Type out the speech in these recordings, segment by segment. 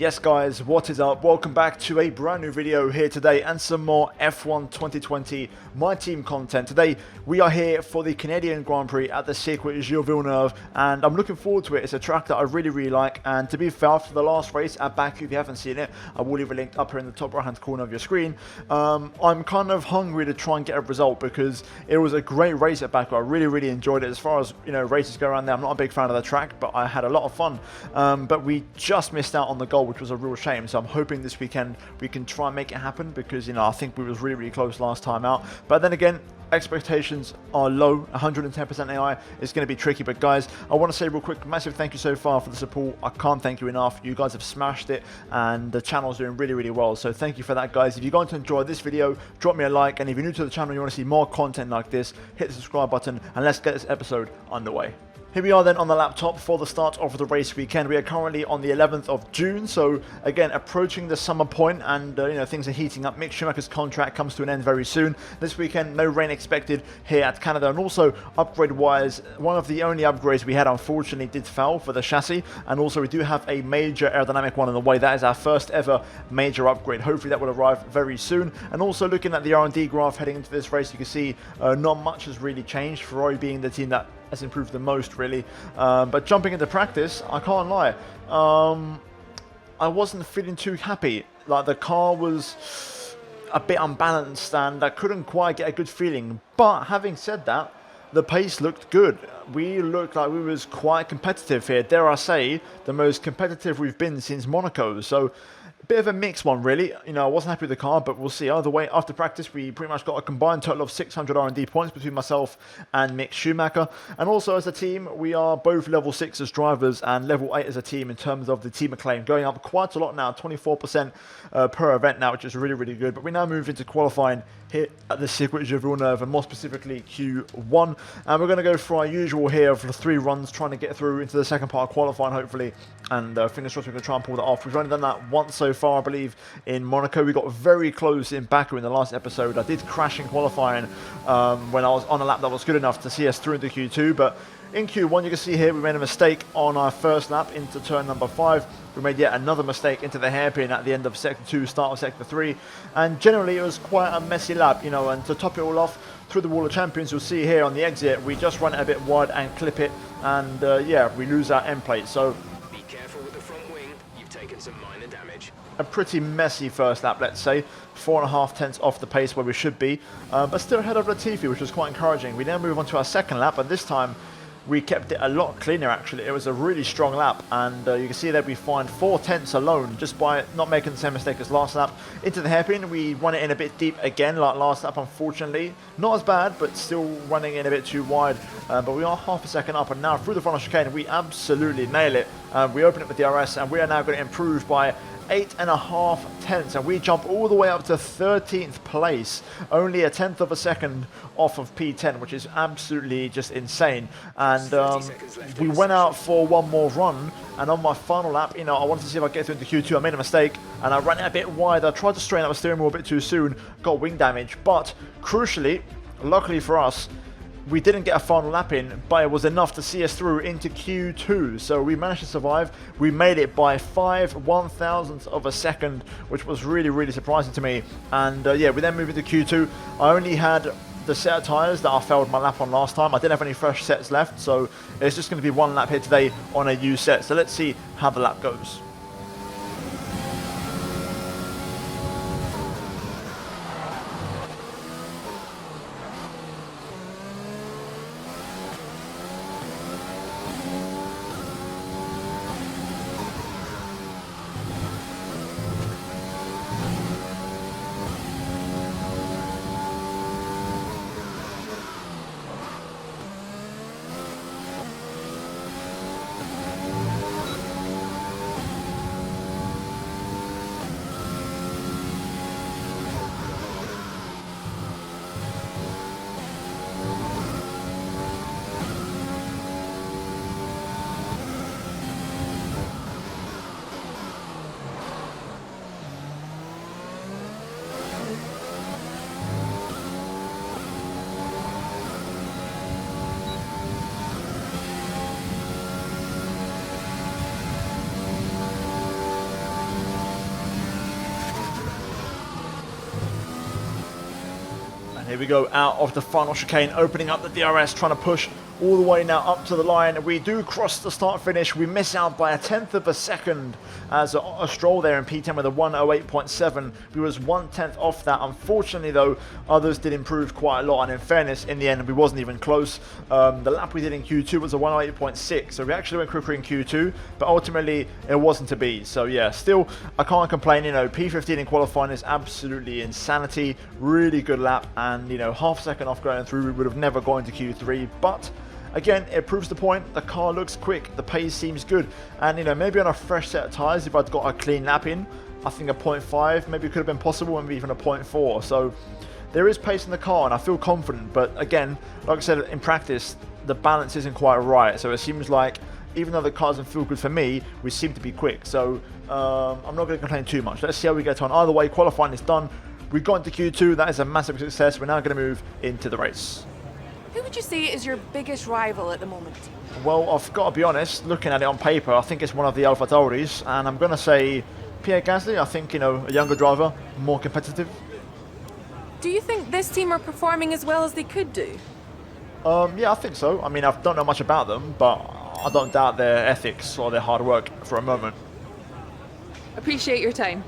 Yes guys, what is up? Welcome back to a brand new video here today and some more F1 2020 My Team content. Today we are here for the Canadian Grand Prix at the circuit Gilles Villeneuve and I'm looking forward to it. It's a track that I really like, and to be fair, for the last race at Baku, if you haven't seen it, I will leave a link up here in the top right hand corner of your screen. I'm kind of hungry to try and get a result because it was a great race at Baku. I really enjoyed it. As far as races go around there, I'm not a big fan of the track, but I had a lot of fun. But we just missed out on the goal, which was a real shame. So I'm hoping this weekend we can try and make it happen because I think we was really close last time out. But then again, expectations are low. 110% AI is going to be tricky. But guys, I want to say real quick, massive thank you so far for the support. I can't thank you enough. You guys have smashed it and the channel's doing really well. So thank you for that, guys. If you're going to enjoy this video, drop me a like, and if you're new to the channel and you want to see more content like this, hit the subscribe button and let's get this episode underway. Here we are then on the laptop for the start of the race weekend. We are currently on the 11th of June, so again approaching the summer point, and things are heating up. Mick Schumacher's contract comes to an end very soon. This weekend, no rain expected here at Canada, and also upgrade-wise, one of the only upgrades we had unfortunately did fail for the chassis, and also we do have a major aerodynamic one on the way. That is our first ever major upgrade. Hopefully that will arrive very soon. And also looking at the R&D graph heading into this race, you can see not much has really changed, Ferrari being the team that has improved the most, really. But jumping into practice, I can't lie, I wasn't feeling too happy. Like, the car was a bit unbalanced and I couldn't quite get a good feeling. But having said that, the pace looked good. We looked like we was quite competitive here. Dare I say, the most competitive we've been since Monaco. So a bit of a mixed one, really. I wasn't happy with the car, but we'll see. Either way, after practice, we pretty much got a combined total of 600 R&D points between myself and Mick Schumacher. And also, as a team, we are both level 6 as drivers and level 8 as a team in terms of the team acclaim. Going up quite a lot now, 24% per event now, which is really good. But we now move into qualifying here at the circuit Gilles Villeneuve, and more specifically Q1. And we're going to go for our usual here for the 3 runs, trying to get through into the second part of qualifying, hopefully. And fingers crossed we can try and pull that off. We've only done that once so far, I believe, in Monaco. We got very close in Baku in the last episode. I did crash in qualifying when I was on a lap that was good enough to see us through into Q2. But in Q1, you can see here we made a mistake on our first lap into turn number 5. We made yet another mistake into the hairpin at the end of Sector 2, start of Sector 3. And generally, it was quite a messy lap, and to top it all off, through the Wall of Champions, you'll see here on the exit, we just run it a bit wide and clip it. And yeah, we lose our end plate. So be careful with the front wing. You've taken some minor damage. A pretty messy first lap, let's say. 4.5 tenths off the pace where we should be. But still ahead of Latifi, which was quite encouraging. We now move on to our second lap, and this time we kept it a lot cleaner, actually. It was a really strong lap, and you can see that we find 4 tenths alone just by not making the same mistake as last lap. Into the hairpin, we run it in a bit deep again, like last lap, unfortunately. Not as bad, but still running in a bit too wide. But we are half a second up, and now through the final chicane, we absolutely nail it. We open it with the DRS, and we are now going to improve by 8.5 tenths, and we jump all the way up to 13th place, only a tenth of a second off of P10, which is absolutely just insane. And we went out for one more run, and on my final lap, I wanted to see if I could get through into Q2. I made a mistake and I ran it a bit wide. I tried to straighten out the steering wheel a bit too soon, got wing damage, but crucially, luckily for us, we didn't get a final lap in, but it was enough to see us through into Q2. So we managed to survive. We made it by 5/1000ths of a second, which was really surprising to me. And yeah, we then moved into Q2. I only had the set of tyres that I failed my lap on last time. I didn't have any fresh sets left, so it's just going to be one lap here today on a used set. So let's see how the lap goes. Here we go, out of the final chicane, opening up the DRS, trying to push all the way now up to the line. We do cross the start finish. We miss out by 1/10 of a second as a stroll there in P10 with a 1:08.7. We was 1/10 off that. Unfortunately though, others did improve quite a lot, and in fairness, in the end we wasn't even close. The lap we did in Q2 was a 1:08.6, so we actually went quicker in Q2, but ultimately it wasn't to be. So yeah, still I can't complain. You know, P15 in qualifying is absolutely insanity. Really good lap, and you know, half a second off going through, we would have never gone into Q3, but again, it proves the point. The car looks quick, the pace seems good, and you know, maybe on a fresh set of tyres, if I'd got a clean lap in, I think a 0.5 maybe could have been possible, maybe even a 0.4. So there is pace in the car, and I feel confident. But again, like I said, in practice, the balance isn't quite right. So it seems like even though the car doesn't feel good for me, we seem to be quick. So I'm not going to complain too much. Let's see how we get on. Either way, qualifying is done. We got into Q2. That is a massive success. We're now going to move into the race. Who would you say is your biggest rival at the moment? Well, I've got to be honest, looking at it on paper, I think it's one of the Alpha Tauris, and I'm going to say Pierre Gasly. I think, you know, a younger driver, more competitive. Do you think this team are performing as well as they could do? Yeah, I think so. I mean, I don't know much about them, but I don't doubt their ethics or their hard work for a moment. Appreciate your time.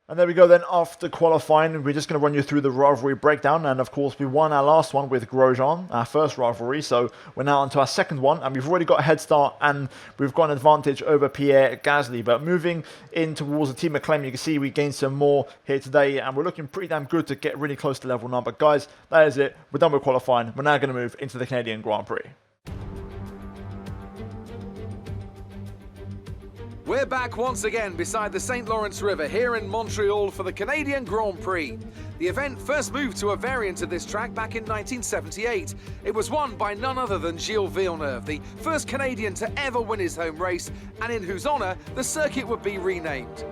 And there we go then, after qualifying, we're just going to run you through the rivalry breakdown. And of course, we won our last one with Grosjean, our first rivalry. So we're now on to our second one, and we've already got a head start, and we've got an advantage over Pierre Gasly. But moving in towards the team acclaim, you can see we gained some more here today, and we're looking pretty damn good to get really close to level 9. But guys, that is it. We're done with qualifying. We're now going to move into the Canadian Grand Prix. We're back once again beside the St. Lawrence River here in Montreal for the Canadian Grand Prix. The event first moved to a variant of this track back in 1978. It was won by none other than Gilles Villeneuve, the first Canadian to ever win his home race, and in whose honour the circuit would be renamed.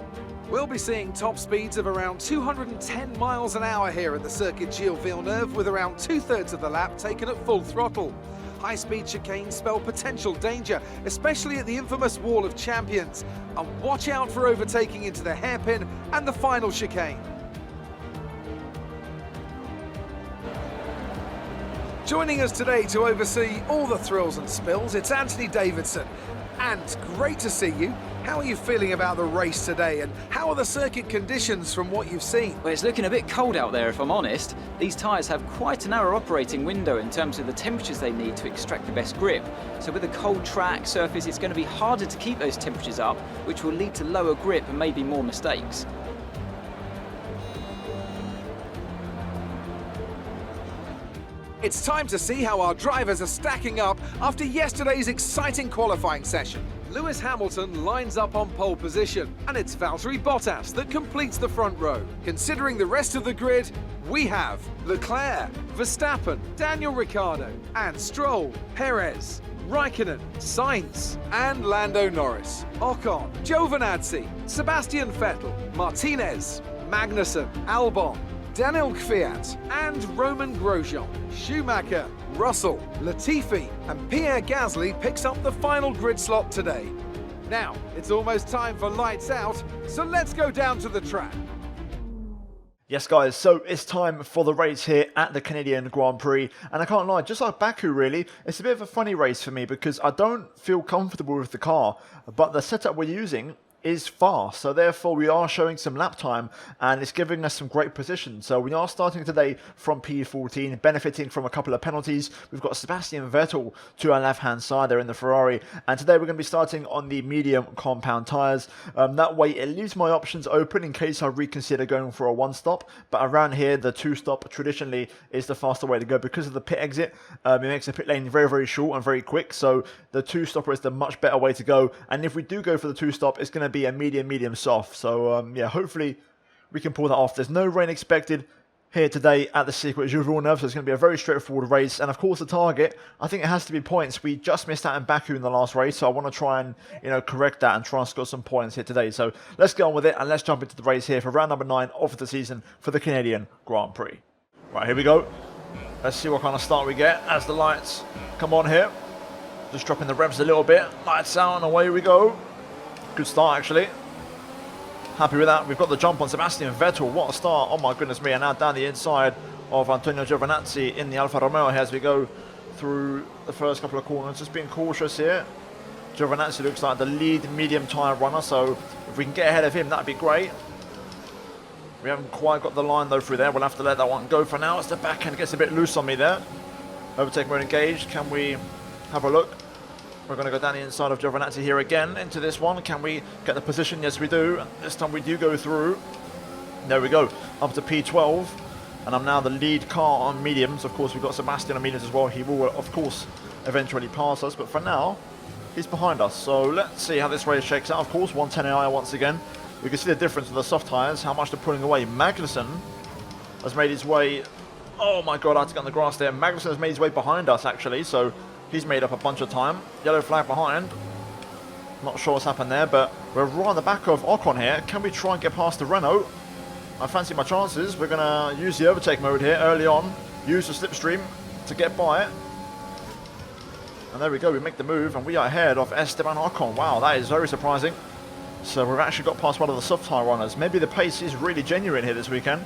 We'll be seeing top speeds of around 210 miles an hour here at the circuit Gilles Villeneuve, with around 2/3 of the lap taken at full throttle. High-speed chicanes spell potential danger, especially at the infamous Wall of Champions. And watch out for overtaking into the hairpin and the final chicane. Joining us today to oversee all the thrills and spills, it's Anthony Davidson. And great to see you. How are you feeling about the race today, and how are the circuit conditions from what you've seen? Well, it's looking a bit cold out there, if I'm honest. These tyres have quite a narrow operating window in terms of the temperatures they need to extract the best grip. So with a cold track surface, it's going to be harder to keep those temperatures up, which will lead to lower grip and maybe more mistakes. It's time to see how our drivers are stacking up after yesterday's exciting qualifying session. Lewis Hamilton lines up on pole position, and it's Valtteri Bottas that completes the front row. Considering the rest of the grid, we have Leclerc, Verstappen, Daniel Ricciardo, and Stroll, Perez, Raikkonen, Sainz, and Lando Norris, Ocon, Giovinazzi, Sebastian Vettel, Martinez, Magnussen, Albon, Daniel Kvyat, and Roman Grosjean. Schumacher, Russell, Latifi, and Pierre Gasly picks up the final grid slot today. Now, it's almost time for lights out, so let's go down to the track. Yes guys, so it's time for the race here at the Canadian Grand Prix, and I can't lie, just like Baku really, it's a bit of a funny race for me because I don't feel comfortable with the car, but the setup we're using is fast, so therefore we are showing some lap time, and it's giving us some great position. So we are starting today from P14, benefiting from a couple of penalties. We've got Sebastian Vettel to our left hand side there in the Ferrari, and today we're going to be starting on the medium compound tyres. That way it leaves my options open in case I reconsider going for a one stop, but around here the two stop traditionally is the faster way to go because of the pit exit. It makes the pit lane very short and very quick, so the two stopper is the much better way to go. And if we do go for the two stop, it's going to be a medium soft. So yeah, hopefully we can pull that off. There's no rain expected here today at the circuit Gilles Villeneuve, so it's going to be a very straightforward race. And of course the target, I think it has to be points. We just missed out in Baku in the last race, so I want to try and, you know, correct that and try and score some points here today. So let's get on with it, and let's jump into the race here for round number 9 of the season for the Canadian Grand Prix. Right, here we go. Let's see what kind of start we get as the lights come on here. Just dropping the revs a little bit. Lights out and away we go. Good start actually. Happy with that. We've got the jump on Sebastian Vettel. What a start. Oh my goodness me. And now down the inside of Antonio Giovinazzi in the Alfa Romeo here as we go through the first couple of corners. Just being cautious here. Giovinazzi looks like the lead medium tyre runner, so if we can get ahead of him, that'd be great. We haven't quite got the line though through there. We'll have to let that one go for now. As the back end gets a bit loose on me there. Overtake mode engaged. Can we have a look? We're going to go down the inside of Giovinazzi here again into this one. Can we get the position? Yes, we do. This time we do go through. There we go. Up to P12. And I'm now the lead car on mediums. Of course, we've got Sebastian on mediums as well. He will, of course, eventually pass us. But for now, he's behind us. So let's see how this race shakes out. Of course, 110 AI once again. We can see the difference with the soft tyres, how much they're pulling away. Magnussen has made his way... Oh my god, I had to get on the grass there. Magnussen has made his way behind us, actually. So he's made up a bunch of time. Yellow flag behind. Not sure what's happened there, but we're right on the back of Ocon here. Can we try and get past the Renault? I fancy my chances. We're going to use the overtake mode here early on. Use the slipstream to get by it. And there we go. We make the move, and we are ahead of Esteban Ocon. Wow, that is very surprising. So we've actually got past one of the soft tyre runners. Maybe the pace is really genuine here this weekend.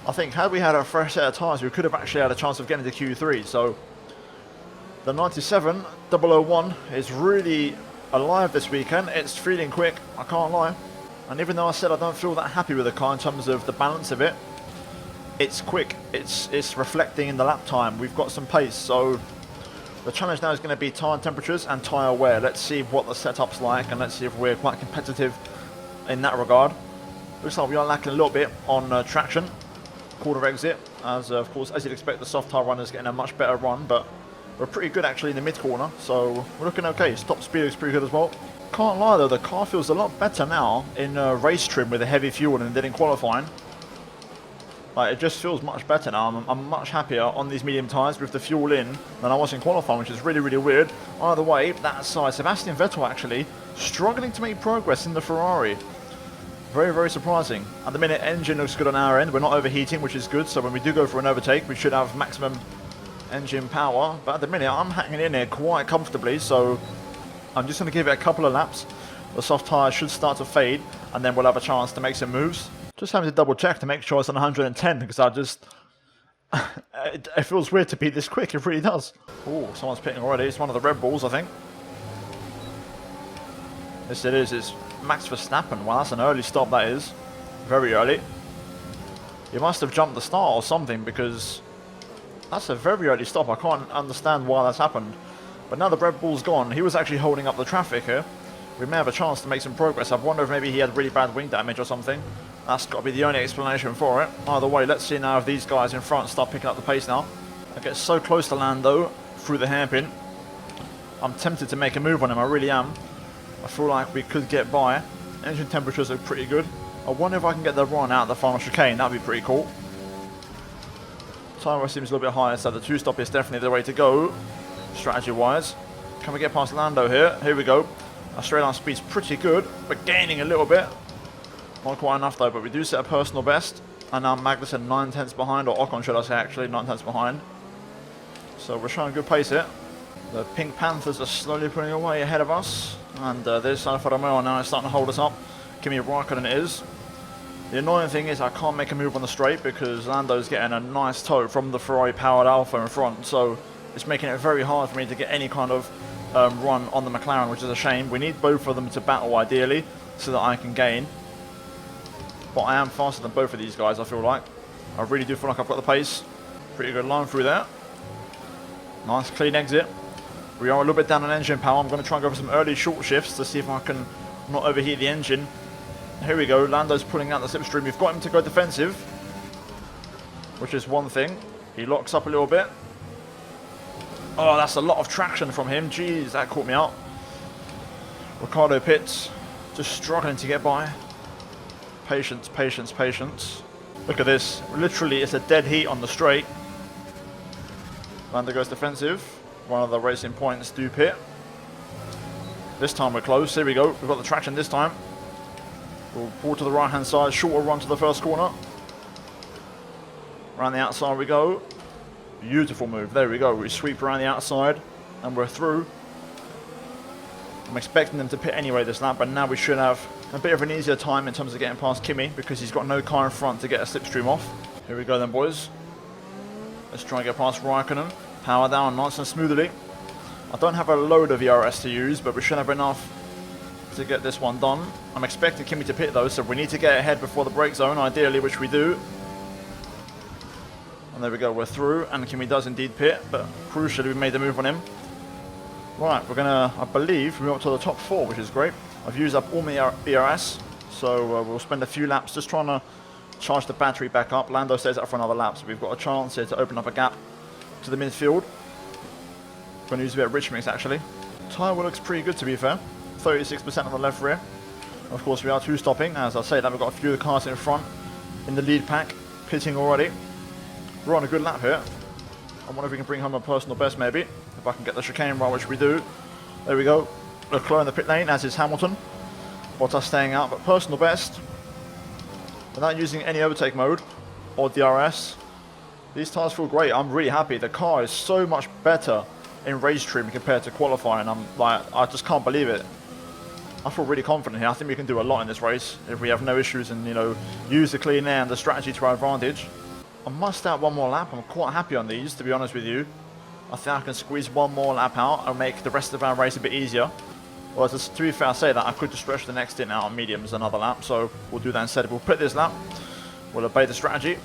I think had we had a fresh set of tyres, we could have actually had a chance of getting to Q3. So the 97-001 is really alive this weekend. It's feeling quick, I can't lie. And even though I said I don't feel that happy with the car in terms of the balance of it, it's quick. It's reflecting in the lap time. We've got some pace. So the challenge now is going to be tyre temperatures and tyre wear. Let's see what the setup's like, and let's see if we're quite competitive in that regard. Looks like we are lacking a little bit on traction. Quarter exit, as of course, as you'd expect, the soft tyre runner's getting a much better run, but we're pretty good actually in the mid corner, so we're looking okay. Top speed looks pretty good as well. Can't lie though, the car feels a lot better now in race trim with the heavy fuel than it did in qualifying. Like, it just feels much better now. I'm much happier on these medium tyres with the fuel in than I was in qualifying, which is really, really weird. Either way, that side, Sebastian Vettel actually struggling to make progress in the Ferrari. Very, very surprising. At the minute, engine looks good on our end. We're not overheating, which is good. So when we do go for an overtake, we should have maximum engine power. But at the minute, I'm hanging in here quite comfortably. So I'm just going to give it a couple of laps. The soft tyres should start to fade, and then we'll have a chance to make some moves. Just having to double check to make sure it's on 110, because I just... it feels weird to be this quick, it really does. Oh, someone's pitting already. It's one of the Red Bulls, I think. Yes, it is. It's Max Verstappen. Well, that's an early stop, that is. Very early. He must have jumped the start or something, because that's a very early stop. I can't understand why that's happened. But now the Red Bull's gone. He was actually holding up the traffic here. We may have a chance to make some progress. I wonder if maybe he had really bad wing damage or something. That's got to be the only explanation for it. Either way, let's see now if these guys in front start picking up the pace now. I get so close to Lando through the hairpin. I'm tempted to make a move on him, I really am. I feel like we could get by. Engine temperatures are pretty good. I wonder if I can get the run out of the final chicane. That'd be pretty cool. Tyre wear seems a little bit higher, so the two-stop is definitely the way to go, strategy-wise. Can we get past Lando here? Here we go. Our straight line speed's pretty good. We're gaining a little bit. Not quite enough though, but we do set a personal best. And now Magnussen 9/10 behind, or Ocon should I say actually, 9/10 behind. So we're showing good pace here. The Pink Panthers are slowly pulling away ahead of us. And there's Alfa Romeo now, it's starting to hold us up. Kimi Raikkonen it is. The annoying thing is I can't make a move on the straight because Lando's getting a nice tow from the Ferrari powered Alfa in front. So it's making it very hard for me to get any kind of run on the McLaren, which is a shame. We need both of them to battle ideally so that I can gain. But I am faster than both of these guys, I feel like. I really do feel like I've got the pace. Pretty good line through there. Nice clean exit. We are a little bit down on engine power. I'm going to try and go for some early short shifts to see if I can not overheat the engine. Here we go. Lando's pulling out the slipstream. We've got him to go defensive, which is one thing. He locks up a little bit. Oh, that's a lot of traction from him. Jeez, that caught me out. Ricardo pits. Just struggling to get by. Patience, patience, patience. Look at this. Literally, it's a dead heat on the straight. Lando goes defensive. One of the racing points do pit. This time we're close. Here we go. We've got the traction this time. We'll pull to the right hand side. Shorter run to the first corner. Around the outside we go. Beautiful move. There we go. We sweep around the outside and we're through. I'm expecting them to pit anyway this lap, but now we should have A bit of an easier time in terms of getting past Kimi because he's got no car in front to get a slipstream off. Here we go then, boys. Let's try and get past Raikkonen. Power down nice and smoothly. I don't have a load of ERS to use, but we should have enough to get this one done. I'm expecting Kimi to pit though, so we need to get ahead before the brake zone, ideally, which we do. And there we go, we're through, and Kimi does indeed pit, but crucially we made the move on him. Right, we're gonna, I believe, move up to the top 4, which is great. I've used up all my ERS, so we'll spend a few laps just trying to charge the battery back up. Lando stays up for another lap, so we've got a chance here to open up a gap to the midfield. Going to use a bit of rich mix actually. Tyre looks pretty good to be fair. 36% on the left rear. Of course we are 2-stopping. As I say that, we've got a few of the cars in front in the lead pack, pitting already. We're on a good lap here. I wonder if we can bring home a personal best maybe. If I can get the chicane right, which we do. There we go. Leclerc in the pit lane, as is Hamilton. Bottas staying out, but personal best. Without using any overtake mode or DRS. These tyres feel great. I'm really happy. The car is so much better in race trim compared to qualifying. I just can't believe it. I feel really confident here. I think we can do a lot in this race if we have no issues and, you know, use the clean air and the strategy to our advantage. I must out one more lap. I'm quite happy on these, to be honest with you. I think I can squeeze one more lap out and make the rest of our race a bit easier. Well, to be fair, I say that I could just stretch the next stint out on mediums another lap, so we'll do that instead. We'll pit this lap. We'll obey the strategy.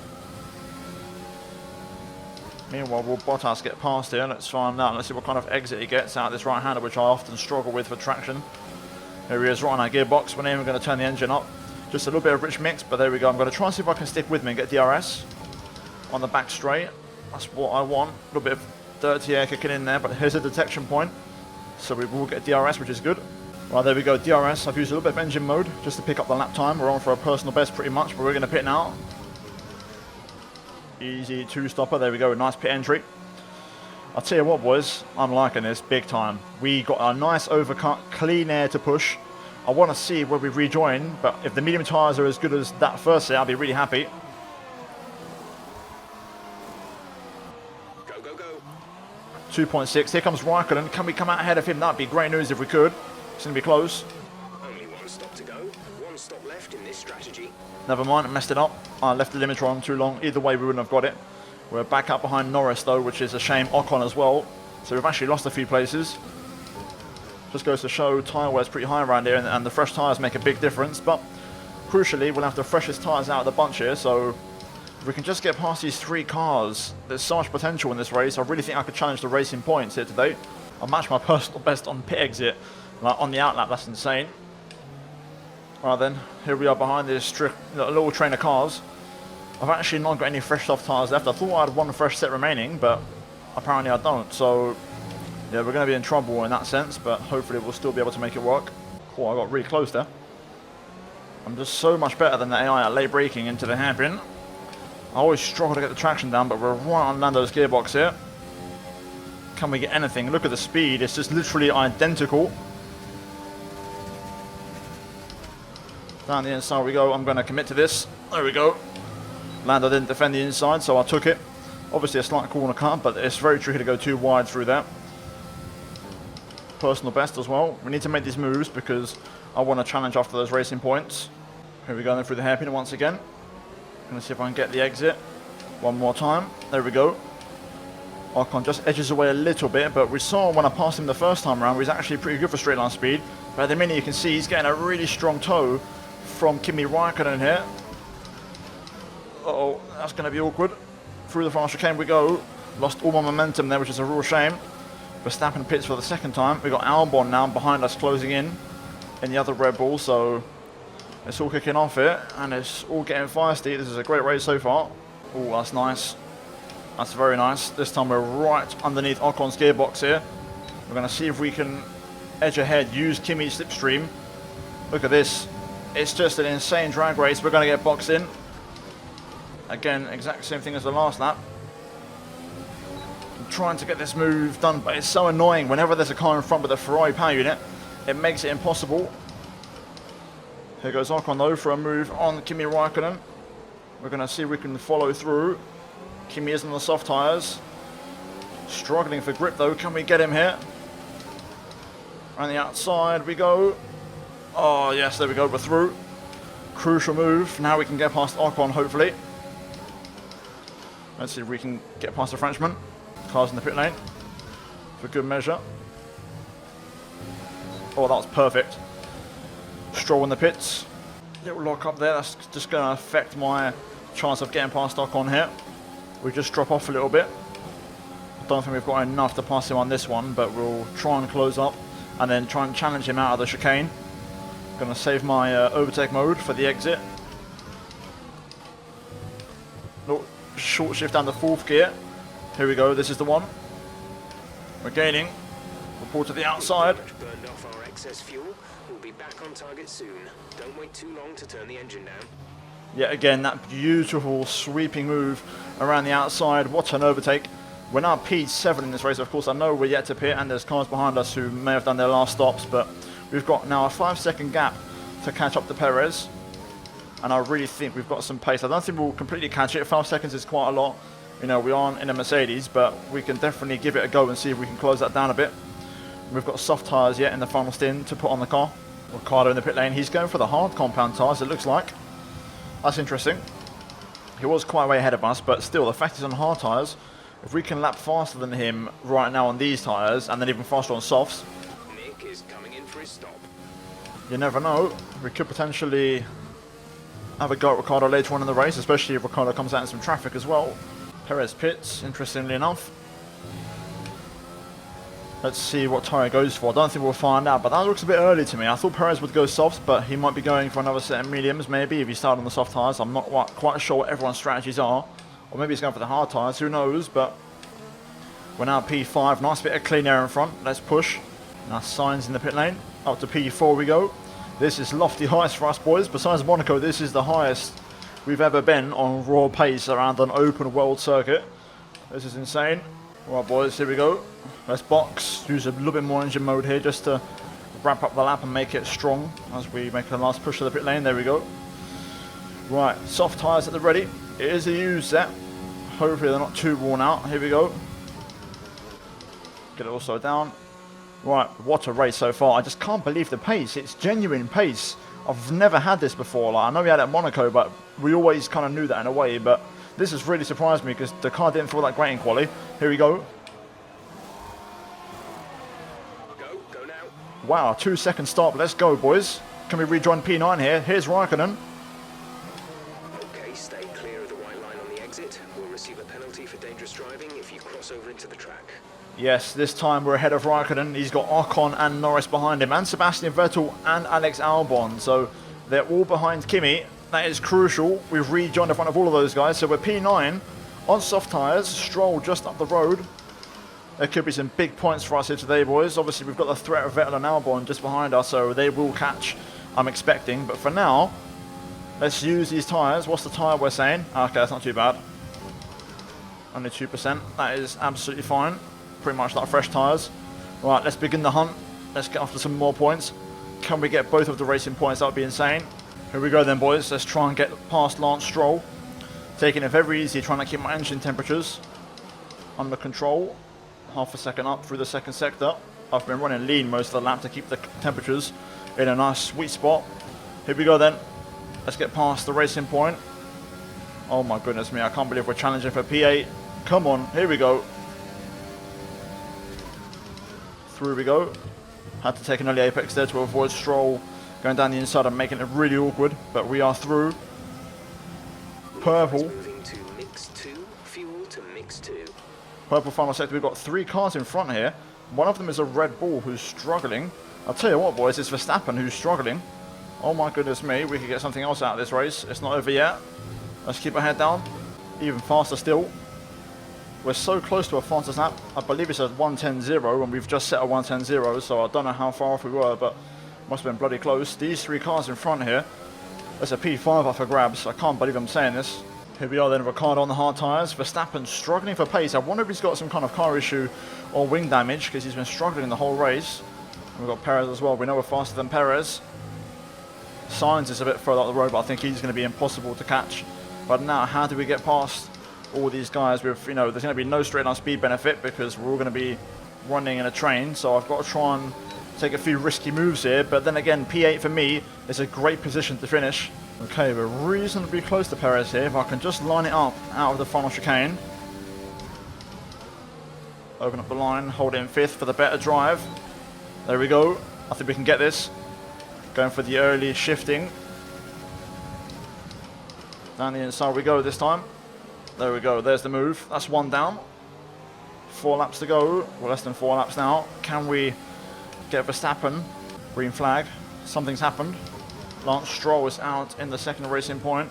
Meanwhile, will Bottas get past here? Let's find out. Let's see what kind of exit he gets out of this right-hander, which I often struggle with for traction. Here he is, right on our gearbox. We're not even going to turn the engine up. Just a little bit of rich mix, but there we go. I'm going to try and see if I can stick with me and get DRS on the back straight. That's what I want. A little bit of dirty air kicking in there, but here's a detection point. So we will get DRS, which is good. Right, there we go, DRS. I've used a little bit of engine mode just to pick up the lap time. We're on for a personal best pretty much, but we're going to pit now. Easy 2-stopper, there we go, nice pit entry. I'll tell you what, boys, I'm liking this big time. We got a nice overcut, clean air to push. I want to see where we rejoin, but if the medium tyres are as good as that first set, I'll be really happy. Go, go, go. 2.6, here comes Raikkonen. Can we come out ahead of him? That'd be great news if we could. It's going to be close. Only one stop to go. One stop left in this strategy. Never mind, I messed it up. I left the limiter on too long. Either way, we wouldn't have got it. We're back up behind Norris, though, which is a shame. Ocon as well. So we've actually lost a few places. Just goes to show tyre wear's pretty high around here, and the fresh tyres make a big difference. But crucially, we'll have the freshest tyres out of the bunch here. So if we can just get past these 3 cars, there's so much potential in this race. I really think I could challenge the racing points here today. I matched my personal best on pit exit. Like on the outlap, that's insane. Alright then, here we are behind this little train of cars. I've actually not got any fresh soft tyres left. I thought I had one fresh set remaining, but apparently I don't. So, yeah, we're going to be in trouble in that sense, but hopefully we'll still be able to make it work. Cool, I got really close there. I'm just so much better than the AI at late braking into the hairpin. I always struggle to get the traction down, but we're right on Lando's gearbox here. Can we get anything? Look at the speed, it's just literally identical. Down the inside we go. I'm going to commit to this. There we go. Lando didn't defend the inside, so I took it. Obviously a slight corner cut, but it's very tricky to go too wide through that. Personal best as well. We need to make these moves because I want to challenge after those racing points. Here we go then through the hairpin once again. Going to see if I can get the exit one more time. There we go. Ocon just edges away a little bit, but we saw when I passed him the first time around, he was actually pretty good for straight line speed. But at the minute you can see he's getting a really strong toe from Kimi Raikkonen here. Uh-oh, that's going to be awkward. Through the final chicane we go. Lost all my momentum there, which is a real shame. Verstappen pits for the second time. We've got Albon now behind us closing in the other Red Bull, so it's all kicking off here, and it's all getting feisty. This is a great race so far. Oh, that's nice. That's very nice. This time we're right underneath Ocon's gearbox here. We're going to see if we can edge ahead, use Kimi's slipstream. Look at this. It's just an insane drag race. We're going to get boxed in. Again, exact same thing as the last lap. I'm trying to get this move done, but it's so annoying. Whenever there's a car in front with a Ferrari power unit, it makes it impossible. Here goes Ocon though for a move on Kimi Raikkonen. We're going to see if we can follow through. Kimi is on the soft tyres. Struggling for grip though. Can we get him here? Around the outside we go. Oh, yes, there we go. We're through. Crucial move. Now we can get past Ocon, hopefully. Let's see if we can get past the Frenchman. Cars in the pit lane. For good measure. Oh, that was perfect. Stroll in the pits. Little lock up there. That's just going to affect my chance of getting past Ocon here. We just drop off a little bit. I don't think we've got enough to pass him on this one, but we'll try and close up and then try and challenge him out of the chicane. Going to save my overtake mode for the exit. Little short shift down the 4th gear. Here we go, this is the one. We're gaining. Report to the outside. Burned off our excess fuel. We'll be back on target soon. Don't wait too long to turn the engine down. Yet again, that beautiful sweeping move around the outside. What an overtake. We're now P7 in this race. Of course, I know we're yet to pit and there's cars behind us who may have done their last stops, but we've got now a 5-second gap to catch up to Perez. And I really think we've got some pace. I don't think we'll completely catch it. 5 seconds is quite a lot. You know, we aren't in a Mercedes, but we can definitely give it a go and see if we can close that down a bit. We've got soft tyres yet in the final stint to put on the car. Ricardo in the pit lane. He's going for the hard compound tyres, it looks like. That's interesting. He was quite way ahead of us, but still, the fact he's on hard tyres, if we can lap faster than him right now on these tyres, and then even faster on softs, Nick is coming in for his stop. you never know. We could potentially have a go at Ricardo later on in the race, especially if Ricardo comes out in some traffic as well. Perez pits, interestingly enough. Let's see what tyre goes for. I don't think we'll find out, but that looks a bit early to me. I thought Perez would go softs, but he might be going for another set of mediums, maybe, if he started on the soft tyres. I'm not quite sure what everyone's strategies are. Or maybe he's going for the hard tyres, who knows, but we're now P5. Nice bit of clean air in front. Let's push. Now Sainz in the pit lane. Up to P4 we go. This is lofty heights for us, boys. Besides Monaco, this is the highest we've ever been on raw pace around an open world circuit. This is insane. Right, boys, here we go. Let's box. Use a little bit more engine mode here just to wrap up the lap and make it strong as we make the last push of the pit lane. There we go. Right, soft tyres at the ready. It is a used set. Hopefully they're not too worn out. Here we go. Get it also down. Right, what a race so far. I just can't believe the pace. It's genuine pace. I've never had this before. Like, I know we had it at Monaco, but we always kind of knew that in a way. But this has really surprised me because the car didn't feel that great in quali. Here we go. Go now. Wow, 2-second stop. Let's go, boys. Can we rejoin P9 here? Here's Raikkonen. Okay, stay clear of the white line on the exit. We'll receive a penalty for dangerous driving if you cross over into the track. Yes, this time we're ahead of Raikkonen. He's got Ocon and Norris behind him, and Sebastian Vettel and Alex Albon. So they're all behind Kimi. That is crucial. We've rejoined in front of all of those guys. So we're P9 on soft tyres. Stroll just up the road. There could be some big points for us here today, boys. Obviously, we've got the threat of Vettel and Albon just behind us, so they will catch, I'm expecting. But for now, let's use these tyres. What's the tyre we're saying? Okay, that's not too bad. Only 2%. That is absolutely fine. Pretty much like fresh tyres. Right, let's begin the hunt. Let's get after some more points. Can we get both of the racing points? That would be insane. Here we go then, boys. Let's try and get past Lance Stroll. Taking it very easy, trying to keep my engine temperatures under control. Half a second up through the second sector. I've been running lean most of the lap to keep the temperatures in a nice sweet spot. Here we go then. Let's get past the racing point. Oh my goodness me, I can't believe we're challenging for P8. Come on, here we go. Through we go. Had to take an early apex there to avoid Stroll going down the inside and making it really awkward, but we are through. Purple. Moving to mix 2, fuel to mix 2. Purple final sector. We've got 3 cars in front here. One of them is a Red Bull who's struggling. I'll tell you what, boys, it's Verstappen who's struggling. Oh my goodness me, we could get something else out of this race. It's not over yet. Let's keep our head down. Even faster still. We're so close to a fastest lap. I believe it's a 1:10.0 and we've just set a 1:10.0, so I don't know how far off we were, but must have been bloody close. These 3 cars in front here. There's a P5 up for grabs. I can't believe I'm saying this. Here we are then, Ricardo on the hard tyres. Verstappen struggling for pace. I wonder if he's got some kind of car issue or wing damage because he's been struggling the whole race. And we've got Perez as well. We know we're faster than Perez. Sainz is a bit further up the road, but I think he's going to be impossible to catch. But now, how do we get past all these guys with, you know, there's going to be no straight line speed benefit because we're all going to be running in a train. So I've got to try and take a few risky moves here, but then again, P8 for me is a great position to finish. Okay, we're reasonably close to Perez here. If I can just line it up out of the final chicane. Open up the line, hold it in 5th for the better drive. There we go. I think we can get this. Going for the early shifting. Down the inside we go this time. There we go, there's the move. That's 1 down. 4 laps to go. Well, less than 4 laps now. Can we get Verstappen? Green flag. Something's happened. Lance Stroll is out in the second racing point.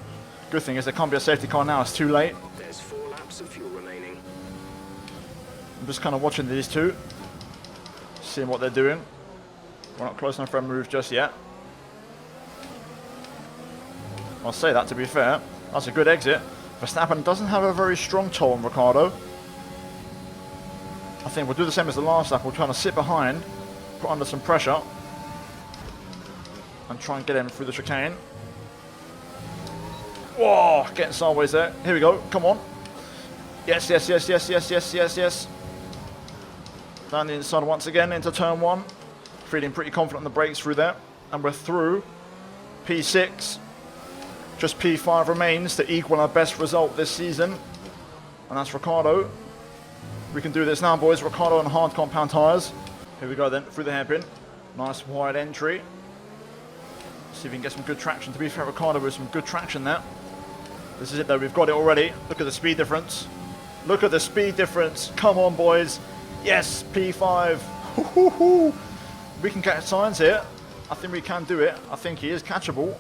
Good thing is there can't be a safety car now, it's too late. There's 4 laps of fuel remaining. I'm just kind of watching these two. Seeing what they're doing. We're not close enough for a move just yet. I'll say that, to be fair. That's a good exit. Verstappen doesn't have a very strong toe on Ricciardo. I think we'll do the same as the last lap. We'll try to sit behind, put under some pressure, and try and get him through the chicane. Whoa, getting sideways there. Here we go, come on. Yes, yes, yes, yes, yes, yes, yes, yes. Down the inside once again into turn 1. Feeling pretty confident on the brakes through there. And we're through P6. Just P5 remains to equal our best result this season. And that's Ricciardo. We can do this now, boys. Ricciardo on hard compound tyres. Here we go then, through the hairpin. Nice wide entry. See if we can get some good traction. To be fair, Ricciardo with some good traction there. This is it though, we've got it already. Look at the speed difference. Look at the speed difference. Come on, boys. Yes, P5. We can catch signs here. I think we can do it. I think he is catchable.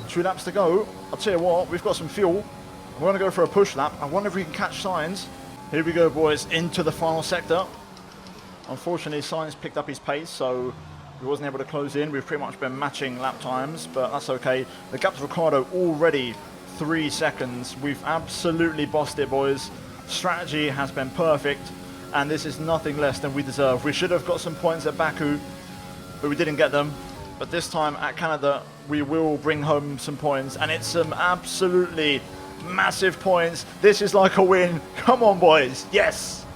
2 laps to go. I'll tell you what, we've got some fuel. We're going to go for a push lap. I wonder if we can catch signs. Here we go, boys, into the final sector. Unfortunately, Sainz picked up his pace, so he wasn't able to close in. We've pretty much been matching lap times, but that's okay. The gap to Ricciardo already 3 seconds. We've absolutely bossed it, boys. Strategy has been perfect, and this is nothing less than we deserve. We should have got some points at Baku, but we didn't get them. But this time at Canada, we will bring home some points, and it's some absolutely massive points. This is like a win. Come on, boys. Yes.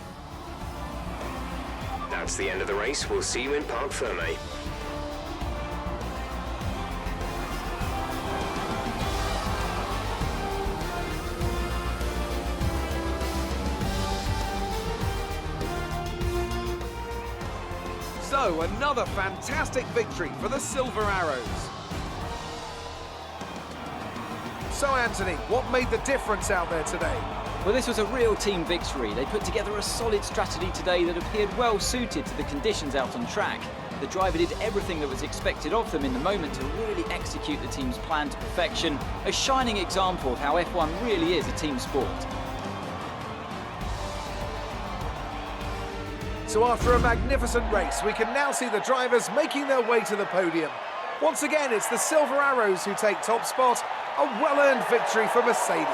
That's the end of the race. We'll see you in Parc Ferme. So, another fantastic victory for the Silver Arrows. So, Anthony, what made the difference out there today? Well, this was a real team victory. They put together a solid strategy today that appeared well suited to the conditions out on track. The driver did everything that was expected of them in the moment to really execute the team's plan to perfection. A shining example of how F1 really is a team sport. So after a magnificent race, we can now see the drivers making their way to the podium. Once again, it's the Silver Arrows who take top spot. A well-earned victory for Mercedes.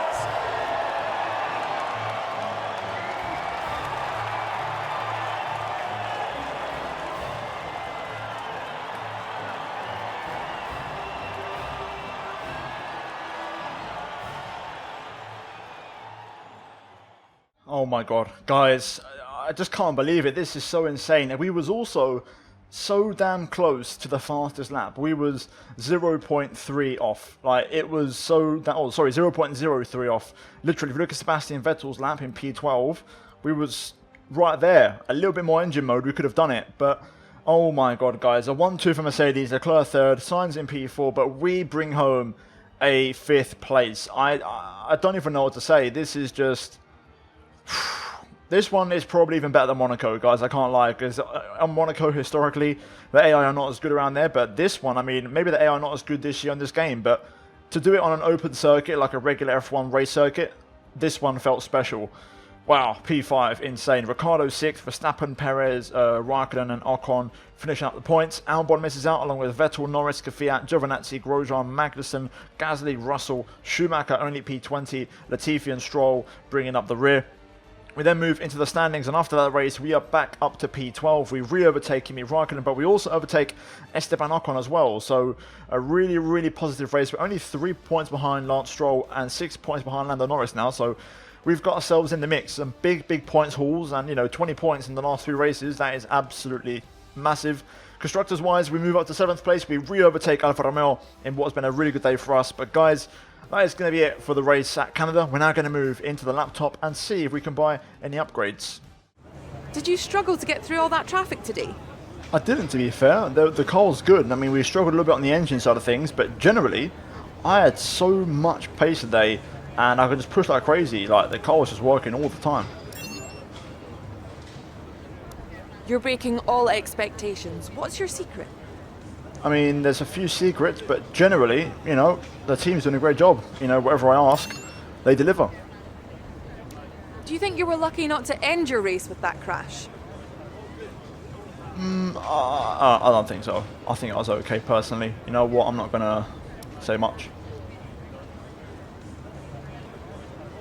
Oh my god, guys, I just can't believe it. This is so insane. And we was also so damn close to the fastest lap. We was 0.3 off. Like, it was so... 0.03 off. Literally, if you look at Sebastian Vettel's lap in P12, we was right there. A little bit more engine mode, we could have done it. But, oh my god, guys. A 1-2 for Mercedes, Leclerc third, Sainz in P4, but we bring home a 5th place. I don't even know what to say. This is just... This one is probably even better than Monaco, guys. I can't lie, because on Monaco, historically, the AI are not as good around there. But this one, I mean, maybe the AI are not as good this year on this game, but to do it on an open circuit, like a regular F1 race circuit, this one felt special. Wow, P5, insane. Ricciardo 6th, Verstappen, Perez, Raikkonen and Ocon finishing up the points. Albon misses out along with Vettel, Norris, Kvyat, Giovinazzi, Grosjean, Magnussen, Gasly, Russell, Schumacher only P20, Latifi and Stroll bringing up the rear. We then move into the standings, and after that race, we are back up to P12. We re-overtake Kimi Raikkonen, but we also overtake Esteban Ocon as well. So a really, really positive race. We're only 3 points behind Lance Stroll and 6 points behind Lando Norris now. So we've got ourselves in the mix. Some big, big points hauls, and, you know, 20 points in the last 3 races. That is absolutely massive. Constructors wise, we move up to 7th place. We re-overtake Alfa Romeo in what has been a really good day for us. But guys, that is going to be it for the race at Canada. We're now going to move into the laptop and see if we can buy any upgrades. Did you struggle to get through all that traffic today? I didn't, to be fair. The car was good. I mean, we struggled a little bit on the engine side of things, but generally, I had so much pace today, and I could just push like crazy. Like, the car was just working all the time. You're breaking all expectations. What's your secret? I mean, there's a few secrets, but generally, you know, the team's doing a great job. You know, whatever I ask, they deliver. Do you think you were lucky not to end your race with that crash? I don't think so. I think I was okay personally. You know what? I'm not going to say much.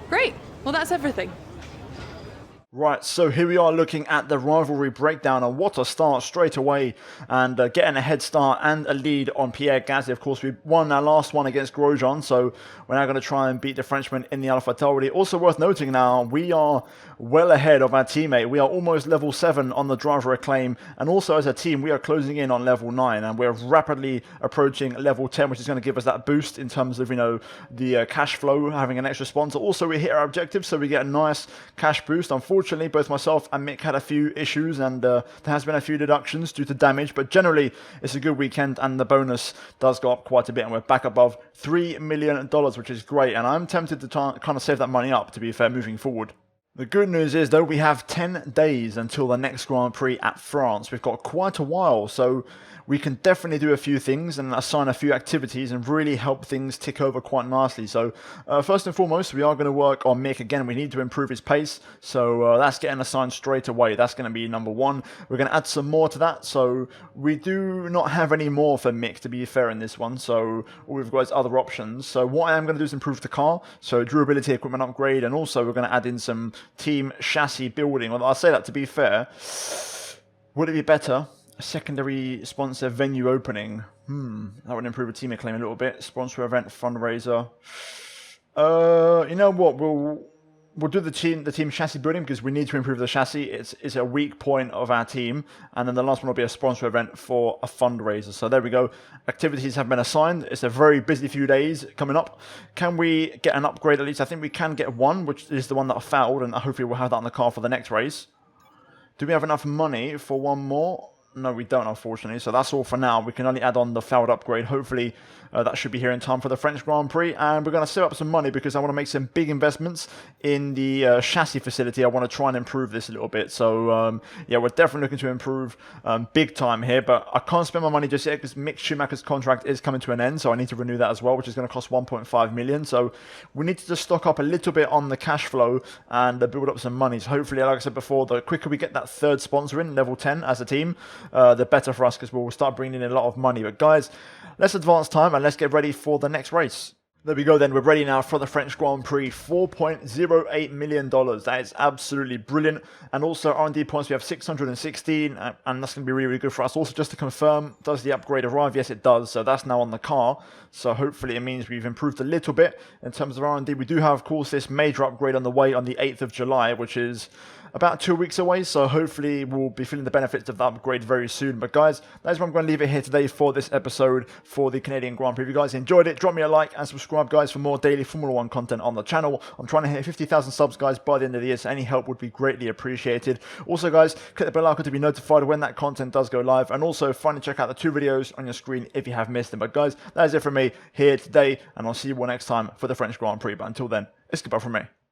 Great. Well, that's everything. Right, so here we are looking at the rivalry breakdown, and what a start straight away, and getting a head start and a lead on Pierre Gasly. Of course, we won our last one against Grosjean, so we're now going to try and beat the Frenchman in the Alpha Tauri. Also worth noting now, we are well ahead of our teammate. We are almost level 7 on the driver acclaim, and also as a team, we are closing in on level 9, and we're rapidly approaching level 10, which is going to give us that boost in terms of, you know, the cash flow, having an extra sponsor. Also, we hit our objective, so we get a nice cash boost. Unfortunately, both myself and Mick had a few issues, and there has been a few deductions due to damage, but generally it's a good weekend, and the bonus does go up quite a bit, and we're back above $3 million, which is great, and I'm tempted to kind of save that money up, to be fair, moving forward. The good news is, though, we have 10 days until the next Grand Prix at France. We've got quite a while, so we can definitely do a few things and assign a few activities and really help things tick over quite nicely. So first and foremost, we are going to work on Mick again. We need to improve his pace, so that's getting assigned straight away. That's going to be number 1. We're going to add some more to that, so we do not have any more for Mick, to be fair, in this one. So all we've got is other options. So what I am going to do is improve the car, so durability, equipment upgrade, and also we're going to add in some team chassis building. Well, I'll say that, to be fair, would it be better? A secondary sponsor venue opening. That would improve a team acclaim a little bit. Sponsor event fundraiser. You know what? We'll do the team chassis building because we need to improve the chassis. It's a weak point of our team. And then the last one will be a sponsor event for a fundraiser. So there we go. Activities have been assigned. It's a very busy few days coming up. Can we get an upgrade at least? I think we can get one, which is the one that I fouled, and hopefully we'll have that on the car for the next race. Do we have enough money for one more? No, we don't, unfortunately. So that's all for now. We can only add on the failed upgrade. Hopefully, that should be here in time for the French Grand Prix. And we're going to save up some money because I want to make some big investments in the chassis facility. I want to try and improve this a little bit. So, yeah, we're definitely looking to improve big time here. But I can't spend my money just yet because Mick Schumacher's contract is coming to an end. So I need to renew that as well, which is going to cost 1.5 million. So we need to just stock up a little bit on the cash flow and build up some money. So hopefully, like I said before, the quicker we get that 3rd sponsor in, level 10 as a team, the better for us because we'll start bringing in a lot of money. But guys, let's advance time and let's get ready for the next race. There we go then, we're ready now for the French Grand Prix. $4.08 million, that is absolutely brilliant. And also R&D points, we have 616, and that's going to be really, really good for us. Also, just to confirm, does the upgrade arrive? Yes, it does, so that's now on the car. So hopefully it means we've improved a little bit in terms of R&D. We do have, of course, this major upgrade on the way on the 8th of July, which is about 2 weeks away, so hopefully we'll be feeling the benefits of that upgrade very soon. But guys, that's where I'm going to leave it here today for this episode for the Canadian Grand Prix. If you guys enjoyed it, drop me a like and subscribe, guys, for more daily Formula 1 content on the channel. I'm trying to hit 50,000 subs, guys, by the end of the year, so any help would be greatly appreciated. Also, guys, click the bell icon to be notified when that content does go live, and also finally check out the 2 videos on your screen if you have missed them. But guys, that is it from me here today, and I'll see you all next time for the French Grand Prix. But until then, it's goodbye from me.